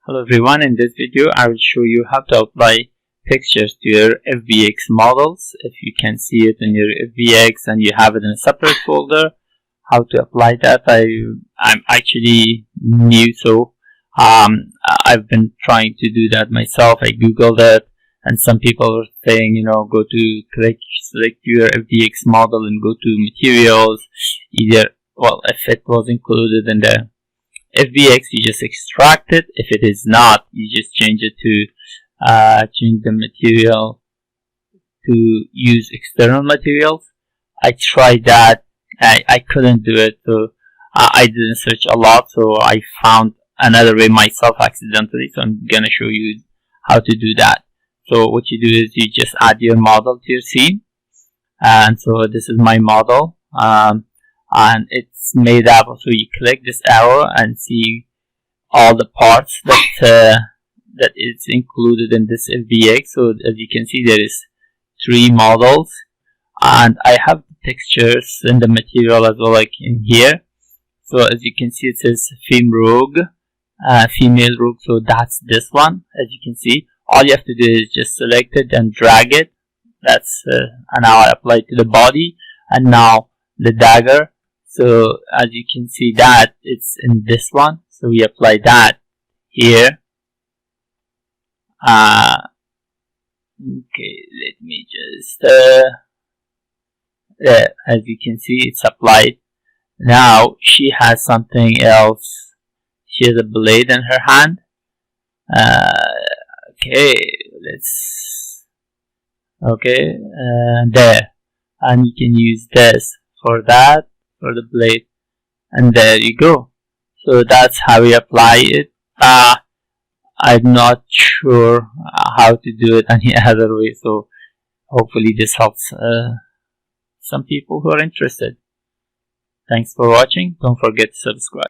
Hello everyone, in this video I will show you how to apply textures to your FBX models. If you can see it in your FBX and you have it in a separate folder, how to apply that. I'm actually new, so I've been trying to do that myself. I googled it and some people were saying, go to select your FBX model and go to materials. If it was included in the FBX, you just extract it. If it is not, you just change it to change the material to use external materials. I tried that. I couldn't do it, so I didn't search a lot, so I found another way myself accidentally. So I'm gonna show you how to do that. So what you do is you just add your model to your scene, and so this is my model. And it's made up, so you click this arrow and see all the parts that is included in this FBX. So as you can see, there is 3 models, and I have the textures in the material as well, like in here. So as you can see, it says female rogue, so that's this one. As you can see, all you have to do is just select it and drag it. That's and now I apply it to the body, and now the dagger. So as you can see that it's in this one, so we apply that here. Okay, let me just there, as you can see, it's applied. Now she has something else. She has a blade in her hand. There, and you can use this for that, for the blade, and there you go. So that's how we apply it. I'm not sure how to do it any other way, so hopefully this helps some people who are interested. Thanks for watching. Don't forget to subscribe.